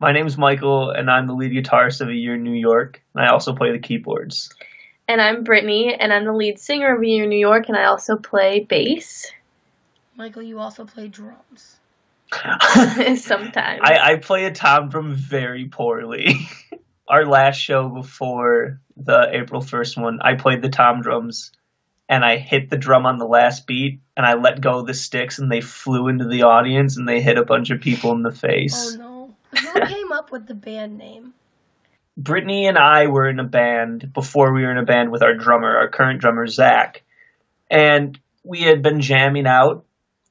My name's Michael, and I'm the lead guitarist of AYiNY New York, and I also play the keyboards. And I'm Brittany, and I'm the lead singer of AYiNY New York, and I also play bass. Michael, you also play drums. Sometimes. I play a tom drum very poorly. Our last show before the April 1st one, I played the tom drums, and I hit the drum on the last beat, and I let go of the sticks, and they flew into the audience, and they hit a bunch of people in the face. Oh no. Who came up with the band name? Brittany and I were in a band before we were in a band with our drummer, our current drummer, Zach. And we had been jamming out,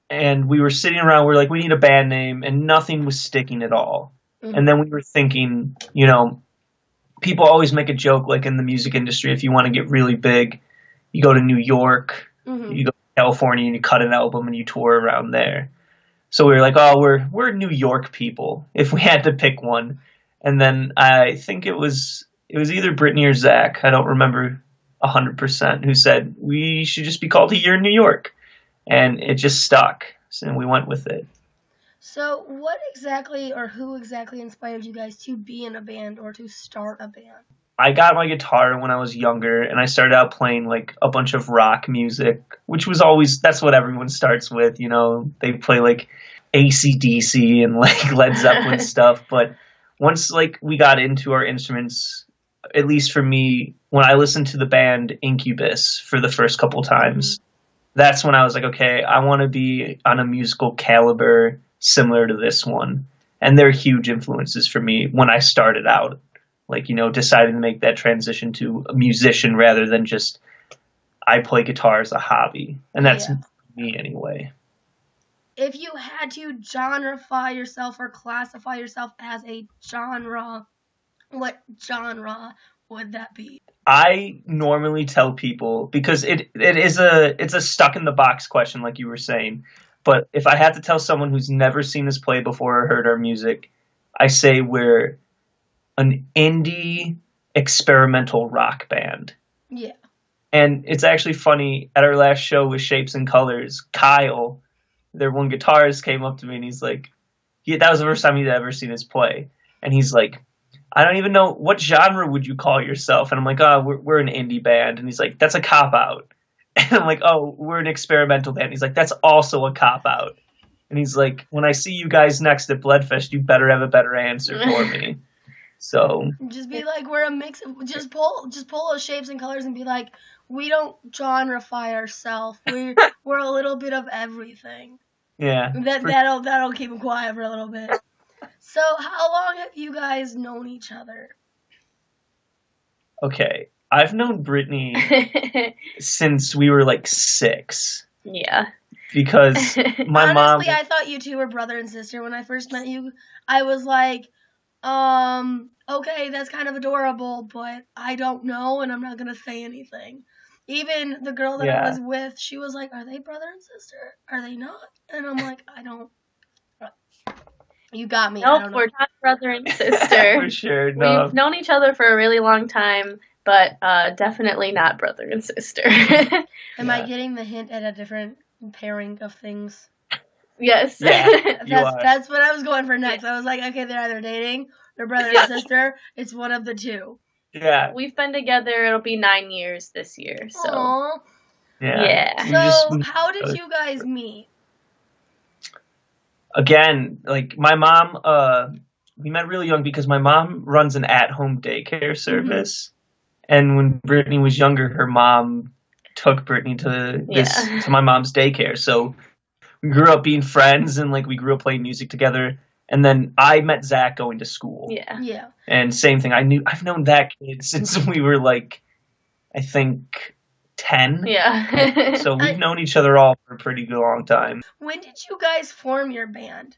and we were sitting around, we were like, we need a band name, and nothing was sticking at all. Mm-hmm. And then we were thinking, people always make a joke, like in the music industry, if you want to get really big, you go to New York, you go to California, and you cut an album, and you tour around there. So we were like, oh, we're New York people, if we had to pick one. And then I think it was either Brittany or Zach, I don't remember 100%, who said we should just be called AYiNY New York. And it just stuck, so we went with it. So what exactly or who exactly inspired you guys to be in a band or to start a band? I got my guitar when I was younger, and I started out playing like a bunch of rock music, which was always, that's what everyone starts with, they play like AC/DC and like Led Zeppelin stuff. But once like we got into our instruments, at least for me, when I listened to the band Incubus for the first couple times, that's when I was like, okay, I want to be on a musical caliber similar to this one. And they're huge influences for me when I started out, like, deciding to make that transition to a musician rather than just I play guitar as a hobby. And that's me anyway. If you had to genreify yourself or classify yourself as a genre, what genre would that be? I normally tell people, because it's a stuck in the box question, like you were saying. But if I had to tell someone who's never seen us play before or heard our music, I say we're an indie experimental rock band. Yeah. And it's actually funny, at our last show with Shapes and Colors, Kyle, their one guitarist, came up to me and he's like, that was the first time he'd ever seen us play. And he's like, I don't even know, what genre would you call yourself? And I'm like, oh, we're an indie band. And he's like, that's a cop-out. And I'm like, oh, we're an experimental band. He's like, that's also a cop-out. And he's like, when I see you guys next at Bloodfest, you better have a better answer for me. So just be like, we're a mix of, just pull those Shapes and Colors and be like, we don't genreify ourselves. We're a little bit of everything. Yeah. That'll keep them quiet for a little bit. So how long have you guys known each other? Okay. I've known Brittany since we were like 6. Yeah. Because my mom... Honestly, I thought you two were brother and sister when I first met you. I was like, okay, that's kind of adorable, but I don't know, and I'm not going to say anything. Even the girl that I was with, she was like, are they brother and sister? Are they not? And I'm like, I don't... You got me. Nope, we're not brother and sister. For sure, no. We've known each other for a really long time, but definitely not brother and sister. Am I getting the hint at a different pairing of things? Yes. Yeah, that's what I was going for next. I was like, okay, they're either dating, they're brother and sister. It's one of the two. Yeah. We've been together, it'll be 9 years this year. So. Aww. Yeah. So how did you guys meet? Again, like my mom, we met really young because my mom runs an at-home daycare service. And when Brittany was younger, her mom took Brittany to my mom's daycare. So we grew up being friends, and like we grew up playing music together. And then I met Zach going to school. Yeah. And same thing. I've known that kid since we were like, I think 10. Yeah. So we've known each other all for a pretty good long time. When did you guys form your band?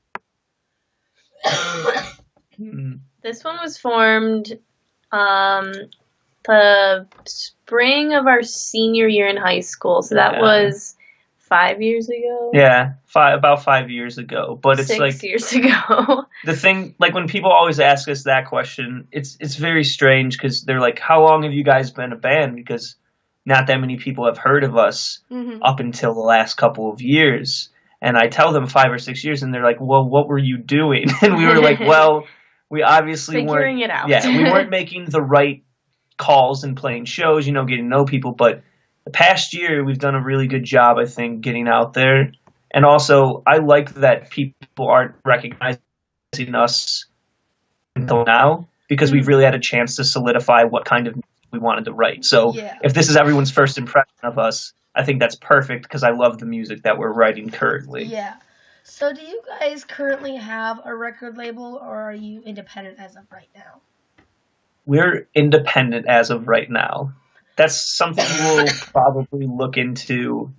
This one was formed the spring of our senior year in high school. So that was 5 years ago. Yeah, about 5 years ago. But it's 6 years ago. The thing, like when people always ask us that question, it's very strange because they're like, how long have you guys been a band? Because not that many people have heard of us up until the last couple of years. And I tell them 5 or 6 years, and they're like, well, what were you doing? And we were like, well, we obviously Figuring weren't. it out. Yeah, we weren't making the right calls and playing shows, getting to know people. But the past year, we've done a really good job, I think, getting out there. And also, I like that people aren't recognizing us until now because we've really had a chance to solidify what kind of music we wanted to write. So if this is everyone's first impression of us, I think that's perfect because I love the music that we're writing currently. Yeah. So do you guys currently have a record label, or are you independent as of right now? We're independent as of right now. That's something we'll probably look into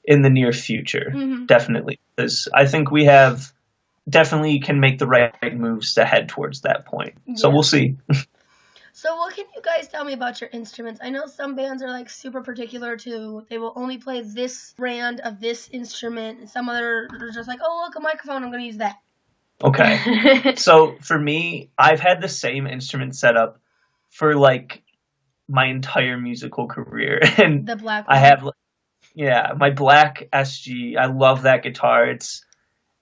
in the near future, definitely. Because I think we definitely can make the right moves to head towards that point. So we'll see. So what can you guys tell me about your instruments? I know some bands are like super particular to, they will only play this brand of this instrument, and some other are just like, oh, look, a microphone, I'm going to use that. Okay. So for me, I've had the same instrument setup for like my entire musical career. And the black one. I have, my black SG. I love that guitar.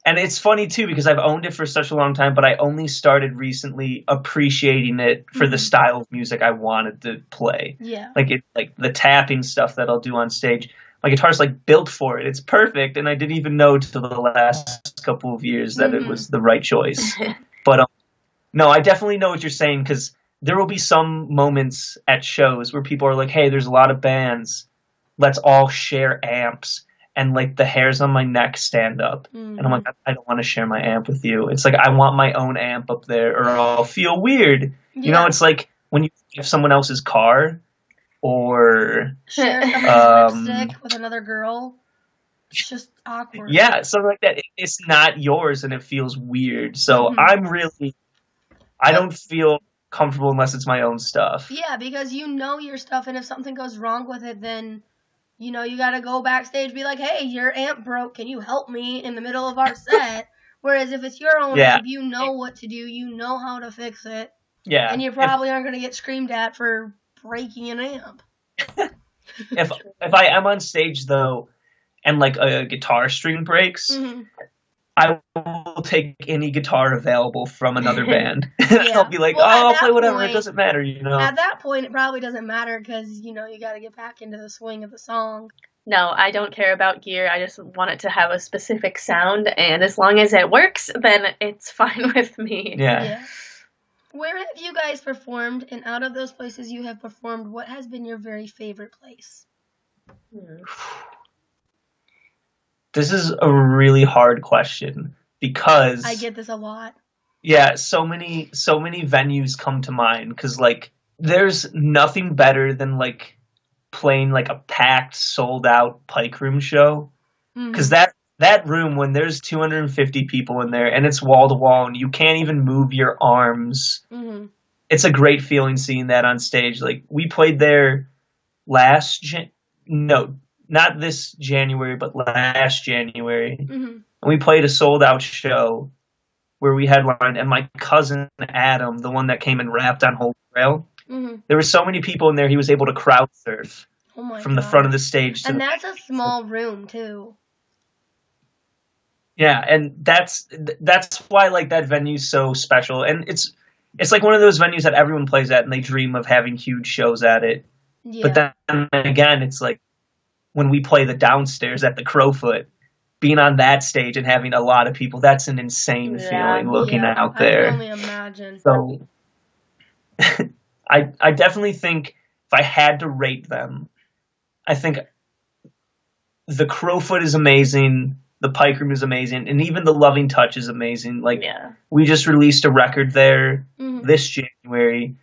And it's funny too because I've owned it for such a long time, but I only started recently appreciating it for the style of music I wanted to play. Yeah. Like the tapping stuff that I'll do on stage. My guitar's like built for it. It's perfect, and I didn't even know till the last couple of years that it was the right choice. But no, I definitely know what you're saying because there will be some moments at shows where people are like, "Hey, there's a lot of bands. Let's all share amps." And like the hairs on my neck stand up. And I'm like, I don't want to share my amp with you. It's like, I want my own amp up there or I'll feel weird. Yeah. It's like when you have someone else's car or share somebody's lipstick with another girl. It's just awkward. Yeah, something like that. It's not yours and it feels weird. So I don't feel comfortable unless it's my own stuff. Yeah, because you know your stuff, and if something goes wrong with it, then you got to go backstage, be like, hey, your amp broke. Can you help me in the middle of our set? Whereas if it's your own amp, you know what to do. You know how to fix it. Yeah. And you probably aren't going to get screamed at for breaking an amp. If I am on stage, though, and like a guitar string breaks, I will take any guitar available from another band. I'll be like, I'll play whatever. It doesn't matter, At that point, it probably doesn't matter because, you got to get back into the swing of the song. No, I don't care about gear. I just want it to have a specific sound, and as long as it works, then it's fine with me. Yeah. Where have you guys performed, and out of those places you have performed, what has been your very favorite place? This is a really hard question because I get this a lot. Yeah, so many venues come to mind because like there's nothing better than like playing like a packed, sold out Pike Room show because that room when there's 250 people in there and it's wall to wall and you can't even move your arms. It's a great feeling seeing that on stage. Like we played there not this January, but last January. And we played a sold-out show where we headlined, and my cousin Adam, the one that came and rapped on Holy Grail, there were so many people in there, he was able to crowd surf from the front of the stage. And that's a small room, too. Yeah, and that's why like that venue's so special. And it's like one of those venues that everyone plays at, and they dream of having huge shows at it. Yeah. But then again, it's like, when we play the downstairs at the Crowfoot, being on that stage and having a lot of people, that's an insane feeling looking out there. I can only imagine. So I definitely think if I had to rate them, I think the Crowfoot is amazing, the Pike Room is amazing, and even the Loving Touch is amazing. Like we just released a record there this January.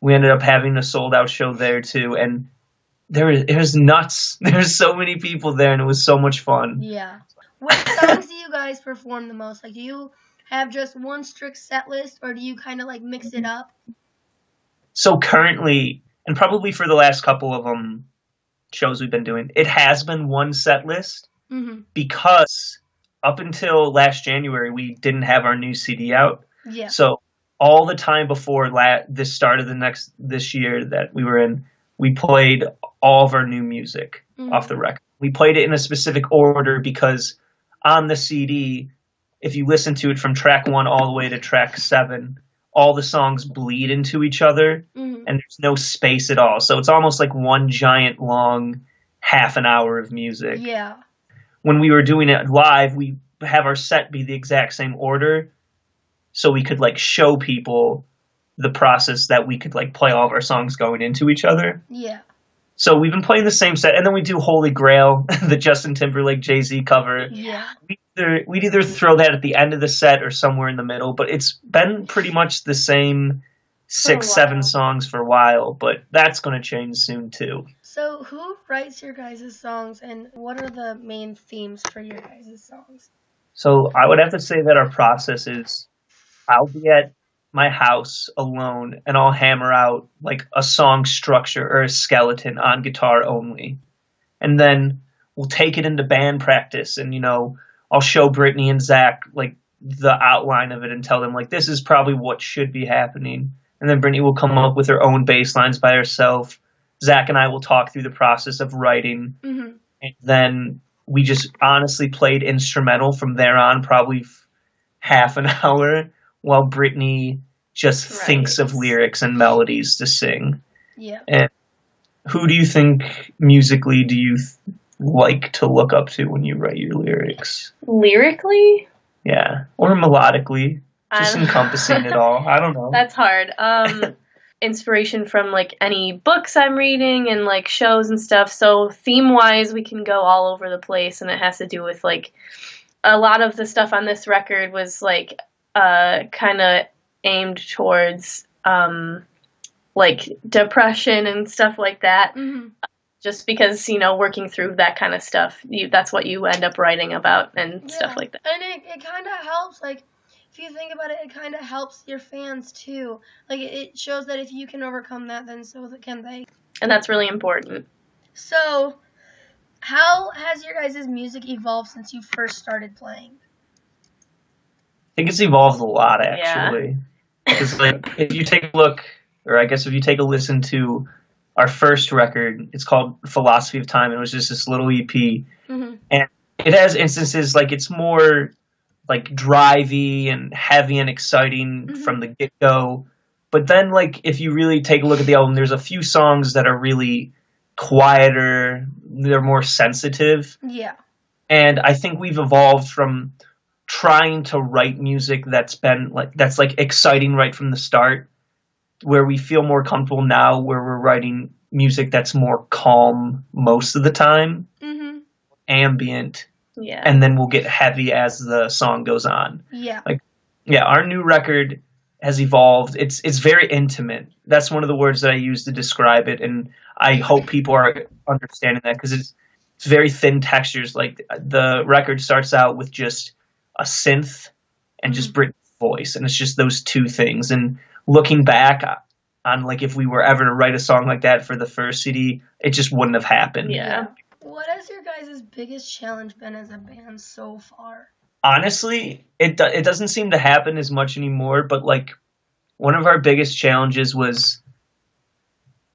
We ended up having a sold out show there too, and it was nuts. There's so many people there, and it was so much fun. Yeah. What songs do you guys perform the most? Like, do you have just one strict set list, or do you kind of, like, mix it up? So currently, and probably for the last couple of shows we've been doing, it has been one set list because up until last January, we didn't have our new CD out. Yeah. So all the time before this start of this year that we were in, we played all of our new music off the record. We played it in a specific order because on the CD, if you listen to it from track 1 all the way to track 7, all the songs bleed into each other, Mhm. and there's no space at all. So it's almost like one giant long half an hour of music. Yeah. When we were doing it live, we have our set be the exact same order, so we could like show people the process that we could like play all of our songs going into each other. Yeah. So we've been playing the same set, and then we do Holy Grail, the Justin Timberlake Jay-Z cover. Yeah. We'd either throw that at the end of the set or somewhere in the middle, but it's been pretty much the same For a 6-7 while. songs for a while, but that's going to change soon too. So who writes your guys' songs, and what are the main themes for your guys' songs? So I would have to say that our process is I'll be at my house alone and I'll hammer out like a song structure or a skeleton on guitar only. And then we'll take it into band practice and, I'll show Brittany and Zach like the outline of it and tell them like this is probably what should be happening. And then Brittany will come up with her own bass lines by herself. Zach and I will talk through the process of writing. Mm-hmm. And then we just honestly played instrumental from there on, probably half an hour, while Brittany just thinks of lyrics and melodies to sing. Yeah. And who do you think musically do you like to look up to when you write your lyrics? Lyrically? Yeah. Or melodically. Just encompassing it all. I don't know. That's hard. Inspiration from like any books I'm reading and like shows and stuff. So theme wise, we can go all over the place, and it has to do with like a lot of the stuff on this record was like kind of aimed towards like depression and stuff like that. Mm-hmm. Just because, working through that kind of stuff, that's what you end up writing about and stuff like that. And it kind of helps, like, if you think about it, it kind of helps your fans, too. Like, it shows that if you can overcome that, then so can they. And that's really important. So, how has your guys' music evolved since you first started playing? I think it's evolved a lot, actually. Because, like, if you take a look, or I guess if you take a listen to our first record, it's called Philosophy of Time, and it was just this little EP. Mm-hmm. And it has instances, like, it's more, like, drivey and heavy and exciting from the get-go. But then, like, if you really take a look at the album, there's a few songs that are really quieter, they're more sensitive. Yeah. And I think we've evolved from trying to write music that's exciting right from the start, where we feel more comfortable now, where we're writing music that's more calm most of the time, ambient, and then we'll get heavy as the song goes on. Yeah. Our new record has evolved. It's very intimate. That's one of the words that I use to describe it, and I hope people are understanding that, because it's very thin textures. Like, the record starts out with just a synth and just Britney's voice, and it's just those two things. And looking back on, like, if we were ever to write a song like that for the first CD, it just wouldn't have happened. Yeah. What has your guys' biggest challenge been as a band so far? Honestly, it doesn't seem to happen as much anymore, but, like, one of our biggest challenges was,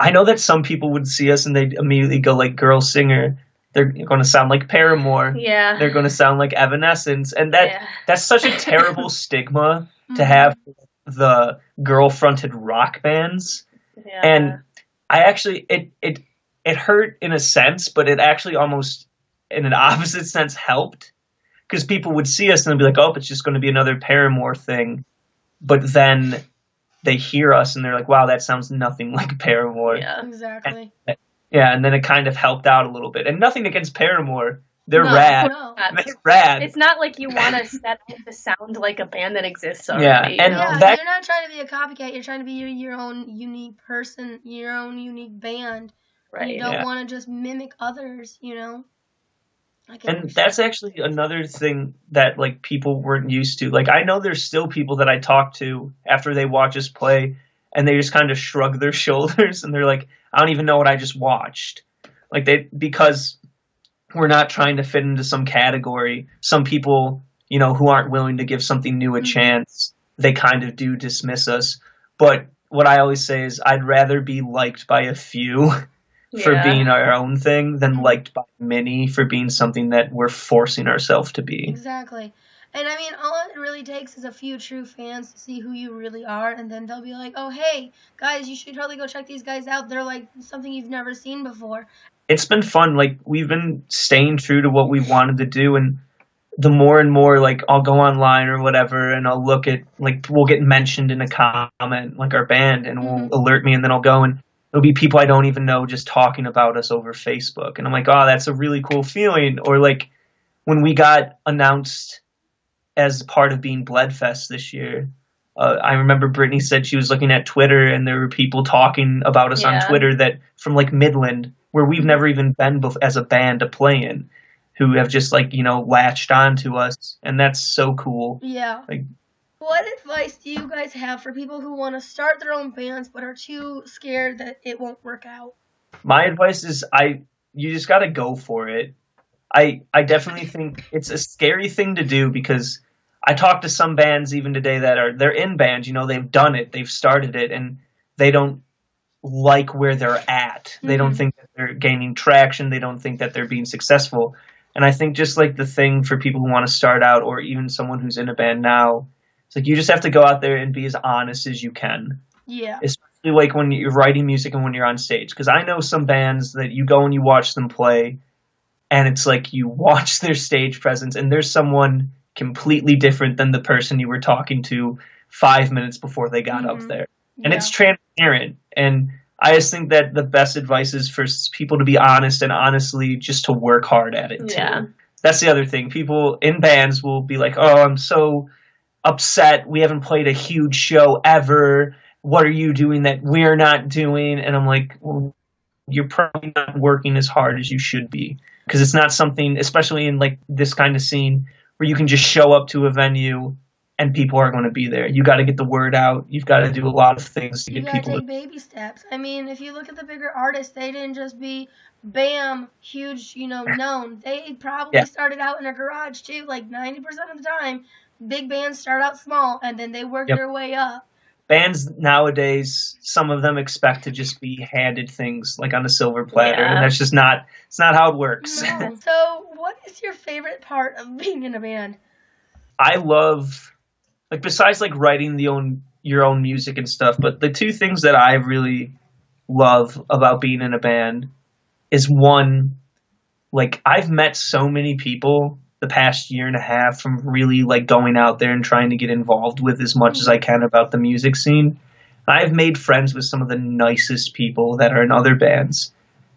I know that some people would see us and they'd immediately go, like, girl singer, they're going to sound like Paramore. Yeah. They're going to sound like Evanescence. And that's such a terrible stigma to have the girl-fronted rock bands. Yeah. And I actually, it hurt in a sense, but it actually almost, in an opposite sense, helped. Because people would see us and they'd be like, oh, it's just going to be another Paramore thing. But then they hear us and they're like, wow, that sounds nothing like Paramore. Yeah, exactly. And then it kind of helped out a little bit. And nothing against Paramore. They're rad. No. They're rad. It's not like you want to set up to sound like a band that exists already. Yeah, and you're not trying to be a copycat. You're trying to be your own unique person, your own unique band. Right. You don't want to just mimic others, And that's actually another thing that, like, people weren't used to. Like, I know there's still people that I talk to after they watch us play, and they just kind of shrug their shoulders, and they're like, I don't even know what I just watched. Like, because we're not trying to fit into some category. Some people, who aren't willing to give something new a chance, they kind of do dismiss us. But what I always say is I'd rather be liked by a few for being our own thing than liked by many for being something that we're forcing ourselves to be. Exactly. And I mean, all it really takes is a few true fans to see who you really are, and then they'll be like, oh, hey, guys, you should totally go check these guys out. They're like something you've never seen before. It's been fun. Like, we've been staying true to what we wanted to do, and the more and more, like, I'll go online or whatever, and I'll look at, like, we'll get mentioned in a comment, like our band, and will alert me, and then I'll go, and it'll be people I don't even know just talking about us over Facebook. And I'm like, oh, that's a really cool feeling. Or, like, when we got announced as part of being Bloodfest this year, I remember Brittany said she was looking at Twitter, and there were people talking about us on Twitter that from, like, Midland, where we've never even been as a band to play in, who have just, like, you know, latched on to us, and that's so cool. Yeah. Like, what advice do you guys have for people who want to start their own bands but are too scared that it won't work out? My advice is you just got to go for it. I definitely think it's a scary thing to do, because I talked to some bands even today that they're in bands, you know, they've done it, they've started it, and they don't like where they're at. They don't think that they're gaining traction. They don't think that they're being successful. And I think just like the thing for people who want to start out, or even someone who's in a band now, it's like you just have to go out there and be as honest as you can. Yeah. Especially like when you're writing music and when you're on stage. Because I know some bands that you go and you watch them play, and it's like you watch their stage presence, and there's someone completely different than the person you were talking to 5 minutes before they got up there. And it's transparent. And I just think that the best advice is for people to be honest, and honestly just to work hard at it too. Yeah. That's the other thing. People in bands will be like, oh, I'm so upset. We haven't played a huge show ever. What are you doing that we're not doing? And I'm like, well, you're probably not working as hard as you should be. Because it's not something, especially in like this kind of scene, where you can just show up to a venue and people are going to be there. You got to get the word out. You've got to do a lot of things to get people. You got to take baby steps. I mean, if you look at the bigger artists, they didn't just be bam, huge, you know, known. They probably started out in a garage too. Like 90% of the time, big bands start out small and then they work their way up. Bands nowadays, some of them expect to just be handed things like on a silver platter, and that's just not. It's not how it works. No. So, what is your favorite part of being in a band? I love, like, besides like writing your own music and stuff, but the two things that I really love about being in a band is, one, like, I've met so many people the past year and a half from really like going out there and trying to get involved with as much as I can about the music scene. I've made friends with some of the nicest people that are in other bands.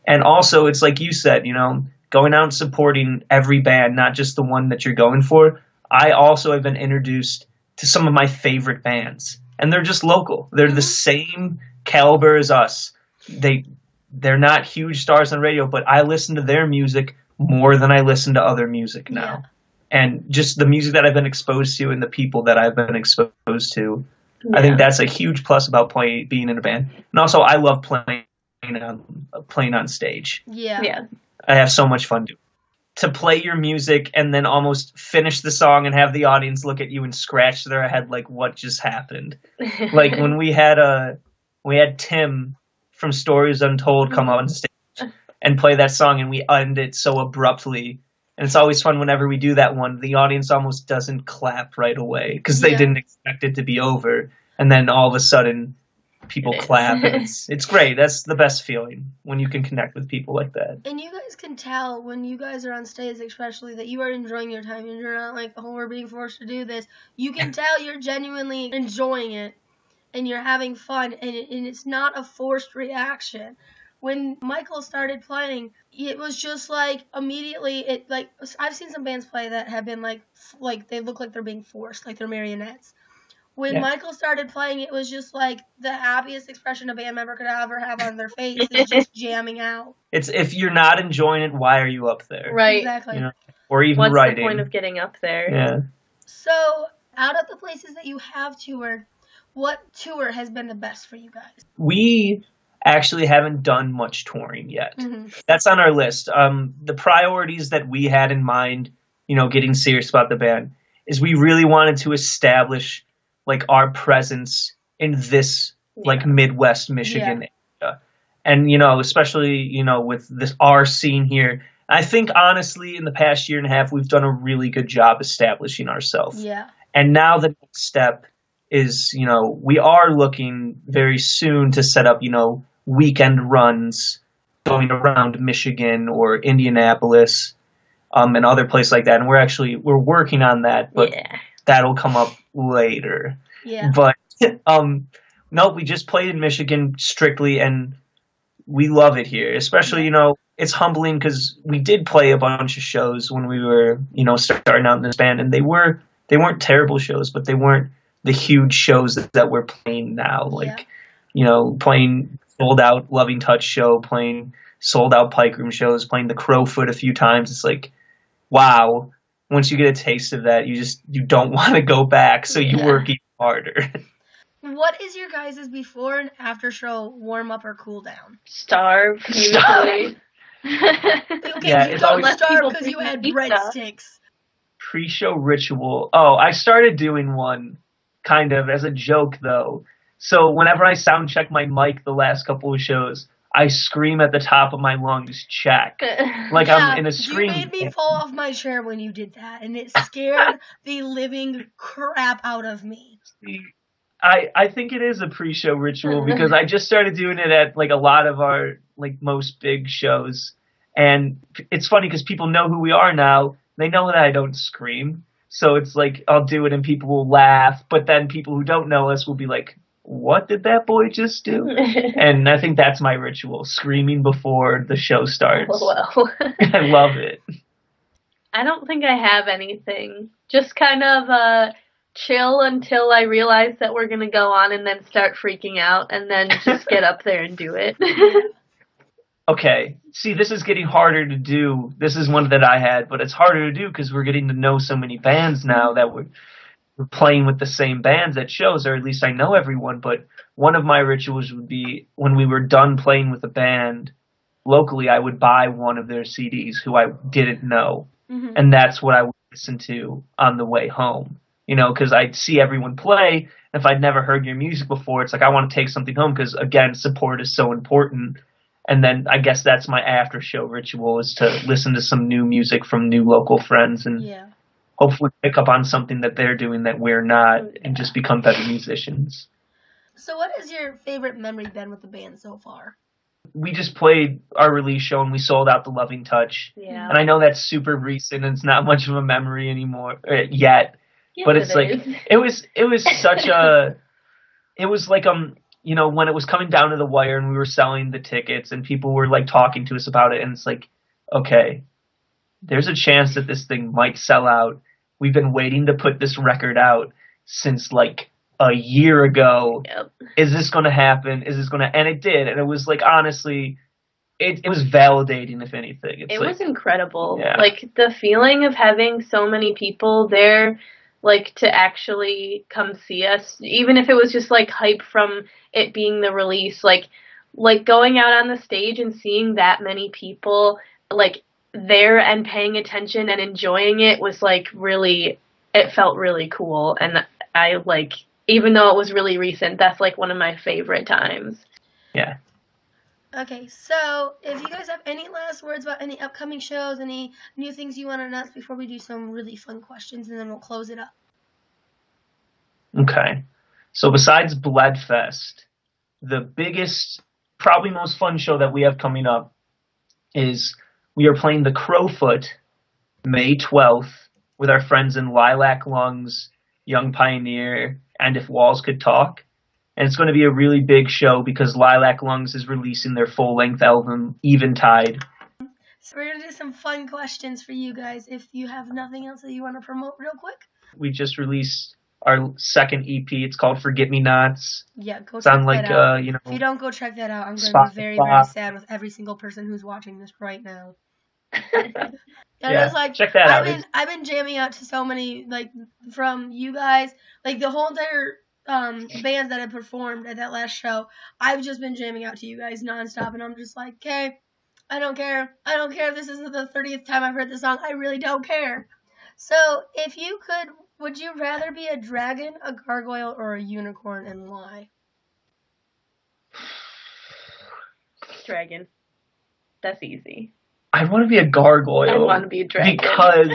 And also, it's like you said, you know, going out and supporting every band, not just the one that you're going for. I also have been introduced to some of my favorite bands, and they're just local. They're the same caliber as us. They're not huge stars on radio, but I listen to their music more than I listen to other music now. And just the music that I've been exposed to and the people that I've been exposed to, I think that's a huge plus about being in a band. And also, I love playing on stage. Yeah. I have so much fun doing it. To play your music and then almost finish the song and have the audience look at you and scratch their head like, what just happened? Like when we had Tim from Stories Untold come on stage and play that song, and we end it so abruptly. And it's always fun whenever we do that one. The audience almost doesn't clap right away because they didn't expect it to be over. And then all of a sudden, people clap. And it's great. That's the best feeling, when you can connect with people like that. And you guys can tell when you guys are on stage, especially, that you are enjoying your time. And you're not like, oh, we're being forced to do this. You can tell you're genuinely enjoying it. And you're having fun. And it's not a forced reaction. When Michael started playing, it was just like immediately I've seen some bands play that have been like they look like they're being forced, like they're marionettes. When Michael started playing, it was just like the happiest expression a band member could ever have on their face, is just jamming out. It's, if you're not enjoying it, why are you up there? Right. Exactly. You know? Or even What's writing. the point of getting up there? Yeah. So, out of the places that you have toured, what tour has been the best for you guys? We actually haven't done much touring yet. That's on our list. The priorities that we had in mind, you know, getting serious about the band, is we really wanted to establish like our presence in this like Midwest Michigan area. And, you know, especially, you know, with this our scene here, I think, honestly, in the past year and a half, we've done a really good job establishing ourselves. Yeah. And now the next step is, we are looking very soon to set up, weekend runs going around Michigan or Indianapolis, and other places like that. And we're working on that, but that'll come up later. Yeah. But, no, we just played in Michigan strictly, and we love it here, especially, it's humbling because we did play a bunch of shows when we were, starting out in this band, and they weren't terrible shows, but they weren't the huge shows that we're playing now. Like, playing sold out Loving Touch show, playing sold out Pike Room shows, playing the Crowfoot a few times. It's like, wow. Once you get a taste of that, you don't want to go back, so you work even harder. What is your guys' before and after show warm up or cool down? Starve, usually. Okay, it's always starve because you had breadsticks. Pre-show ritual. Oh, I started doing one kind of as a joke, though. So whenever I sound check my mic the last couple of shows, I scream at the top of my lungs, check. Like I'm in a scream. You made me fall off my chair when you did that, and it scared the living crap out of me. I think it is a pre-show ritual because I just started doing it at like a lot of our like most big shows, and it's funny because people know who we are now. They know that I don't scream, so it's like I'll do it and people will laugh, but then people who don't know us will be like, "What did that boy just do?" And I think that's my ritual: screaming before the show starts. Oh, well. I love it. I don't think I have anything. Just kind of chill until I realize that we're going to go on and then start freaking out and then just get up there and do it. Okay. See, this is getting harder to do. This is one that I had, but it's harder to do because we're getting to know so many bands now that we're playing with the same bands at shows, or at least I know everyone. But one of my rituals would be when we were done playing with a band locally, I would buy one of their CDs who I didn't know. Mm-hmm. And that's what I would listen to on the way home. Because I'd see everyone play. If I'd never heard your music before, it's like I want to take something home because, again, support is so important. And then I guess that's my after-show ritual is to listen to some new music from new local friends and hopefully pick up on something that they're doing that we're not and just become better musicians. So what is your favorite memory been with the band so far? We just played our release show and we sold out the Loving Touch. Yeah. And I know that's super recent and it's not much of a memory anymore yet. Yes, but it's it was such a, it was like, when it was coming down to the wire and we were selling the tickets and people were like talking to us about it. And it's like, okay, there's a chance that this thing might sell out. We've been waiting to put this record out since like a year ago. Yep. Is this going to happen? And it did. And it was like, honestly, it was validating, if anything. It was incredible. Yeah. Like the feeling of having so many people there, like to actually come see us, even if it was just like hype from it being the release, like going out on the stage and seeing that many people like there and paying attention and enjoying it was like really, it felt really cool. And I like, even though it was really recent, that's like one of my favorite times. Yeah. Okay, so if you guys have any last words about any upcoming shows, any new things you want to announce before we do some really fun questions, and then we'll close it up. Okay. So besides Bloodfest, the biggest, probably most fun show that we have coming up is we are playing the Crowfoot May 12th with our friends in Lilac Lungs, Young Pioneer, and If Walls Could Talk. And it's going to be a really big show because Lilac Lungs is releasing their full-length album, Eventide. So we're going to do some fun questions for you guys if you have nothing else that you want to promote real quick. We just released our second EP. It's called Forget Me Nots. Yeah, go check that out. If you don't go check that out, I'm going to be very, very sad with every single person who's watching this right now. Yeah, it's like, check that out. I've been jamming out to so many, like, from you guys, like the whole entire bands that have performed at that last show. I've just been jamming out to you guys nonstop, and I'm just like, okay, I don't care if this isn't the 30th time I've heard the song. I really don't care. So, if you could, would you rather be a dragon, a gargoyle, or a unicorn, and why? Dragon. That's easy. I want to be a gargoyle. I want to be a dragon. Because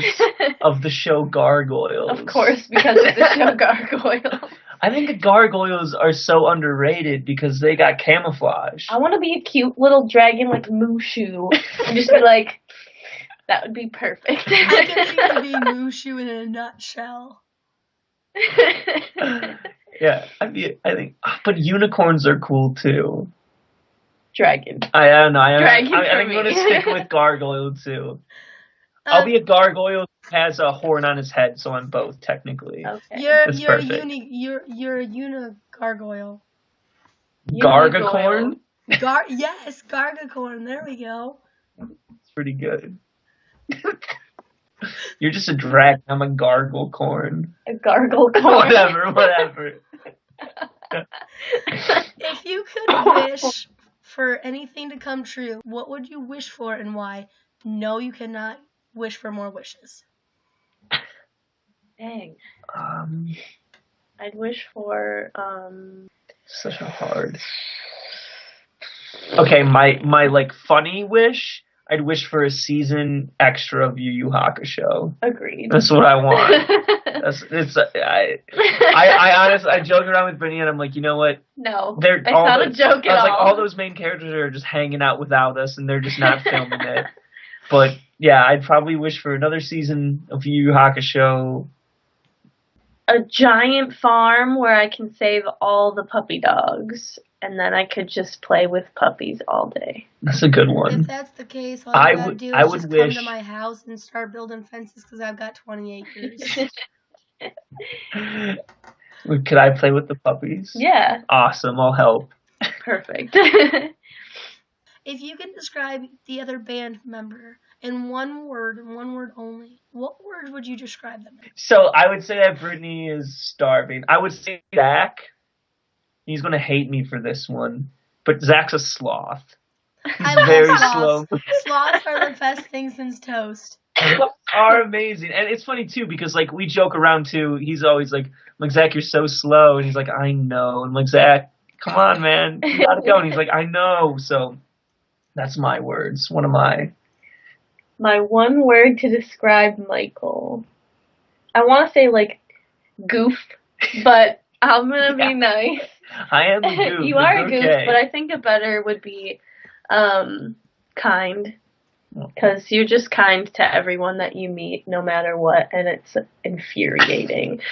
of the show Gargoyles. Of course, because of the show Gargoyle. I think gargoyles are so underrated because they got camouflage. I want to be a cute little dragon like Mushu. And just be like, that would be perfect. I can see you being Mushu in a nutshell. Yeah, I think, but unicorns are cool too. Dragon. I don't know. I think for I'm me. going to stick with gargoyle too. I'll be a gargoyle who has a horn on his head, so I'm both technically. Okay. You're a unigargoyle. Gargacorn? Yes, gargacorn. There we go. It's pretty good. You're just a dragon. I'm a garglecorn. A gargle corn. Whatever. If you could wish for anything to come true, what would you wish for and why? No, you cannot wish for more wishes. Dang. I'd wish for Such a hard. Okay, my like funny wish. I'd wish for a season extra of Yu Yu Hakusho. Agreed. That's what I want. I honestly, I joke around with Brittany and I'm like, you know what? No, it's not a joke at all. I was like, all those main characters are just hanging out without us and they're just not filming it. But yeah, I'd probably wish for another season of Yu Yu Hakusho. A giant farm where I can save all the puppy dogs, and then I could just play with puppies all day. That's a good one. If that's the case, all you gotta do is just come to my house and start building fences because I've got 20 acres. Could I play with the puppies? Yeah. Awesome, I'll help. Perfect. If you could describe the other band member in one word only, what word would you describe them in? So I would say that Brittany is starving. I would say Zach. He's going to hate me for this one. But Zach's a sloth. He's very slow. Sloths are the best thing since toast. Are amazing. And it's funny, too, because, like, we joke around, too. He's always like, Zach, you're so slow. And he's like, I know. And I'm like, Zach, come on, man. You got to go. And he's like, I know. So that's my words. One of my... My one word to describe Michael. I want to say, like, goof, but I'm going to be nice. I am a goof. You are a okay. goof, but I think a better would be kind. Because you're just kind to everyone that you meet, no matter what, and it's infuriating.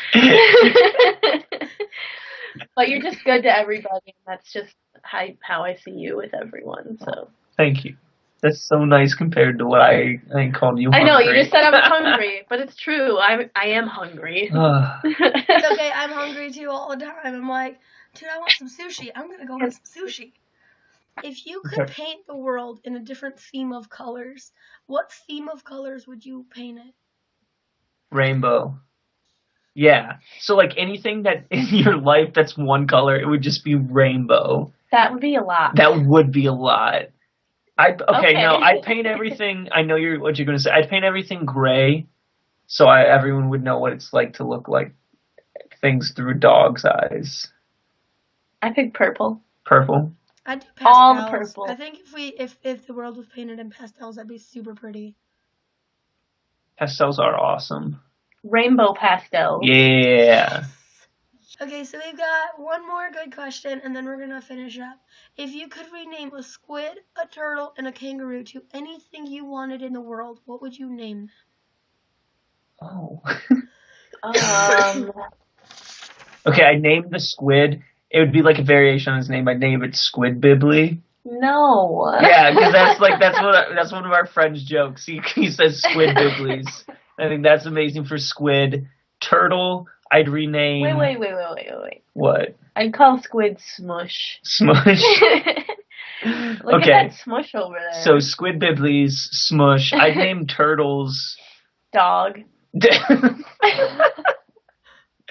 But you're just good to everybody, and that's just how I see you with everyone. So thank you. That's so nice compared to what I called you hungry. I know, you just said I was hungry, but it's true. I am hungry. It's okay, I'm hungry too all the time. I'm like, dude, I want some sushi. I'm going to go get some sushi. If you could paint the world in a different theme of colors, what theme of colors would you paint it? Rainbow. Yeah. So, like, anything that in your life that's one color, it would just be rainbow. That would be a lot. That would be a lot. No, I'd paint everything. I know what you're going to say. I'd paint everything gray so everyone would know what it's like to look like things through dog's eyes. I picked purple. Purple? I'd do pastels. All purple. I think if the world was painted in pastels, that'd be super pretty. Pastels are awesome. Rainbow pastels. Yeah. Okay, so we've got one more good question, and then we're going to finish up. If you could rename a squid, a turtle, and a kangaroo to anything you wanted in the world, what would you name them? Oh. Okay, I named the squid. It would be like a variation on his name. I'd name it Squid Bibbly. No. Yeah, because that's one of our friends' jokes. He says Squid Bibblies. I think that's amazing for squid. Turtle, I'd rename... Wait. What? I'd call squid Smush. Smush? Look at that Smush over there. So Squid Bibblies, Smush. I'd name turtles... Dog.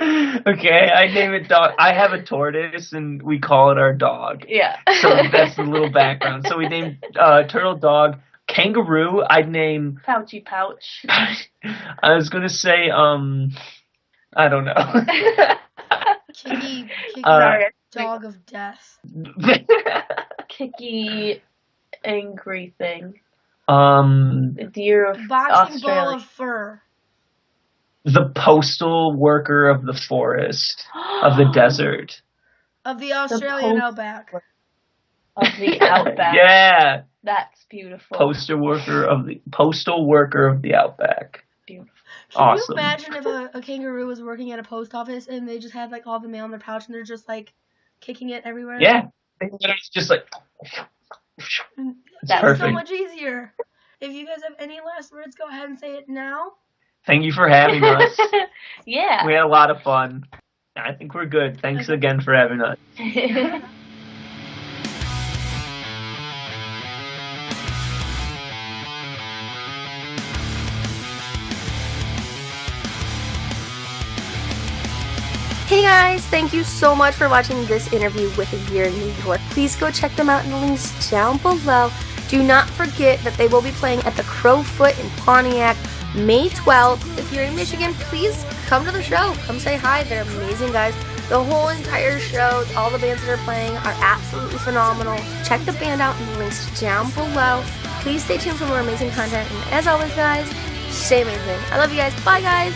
Okay, I name it dog. I have a tortoise, and we call it our dog. Yeah. So that's the little background. So we named turtle, dog. Kangaroo, I'd name... Pouchy Pouch. I was going to say, I don't know. Kicky dog of death. Kicky angry thing. The deer of Boxing Australia. ball of fur. The postal worker of the forest, of the desert. Of the Australian outback. Of the outback. Yeah. That's beautiful. Postal worker of the outback. Beautiful. Can Awesome. you imagine if a kangaroo was working at a post office and they just had like all the mail in their pouch and they're just like kicking it everywhere? Yeah. It's just like it's That's perfect. so much easier. If you guys have any last words, go ahead and say it now. Thank you for having us. Yeah. We had a lot of fun. I think we're good. Thanks again for having us. Hey guys, thank you so much for watching this interview with Here in New York. Please go check them out in the links down below. Do not forget that they will be playing at the Crowfoot in Pontiac May 12th. If you're in Michigan, please come to the show. Come say hi. They're amazing guys. The whole entire show, all the bands that are playing are absolutely phenomenal. Check the band out in the links down below. Please stay tuned for more amazing content. And as always, guys, stay amazing. I love you guys. Bye, guys.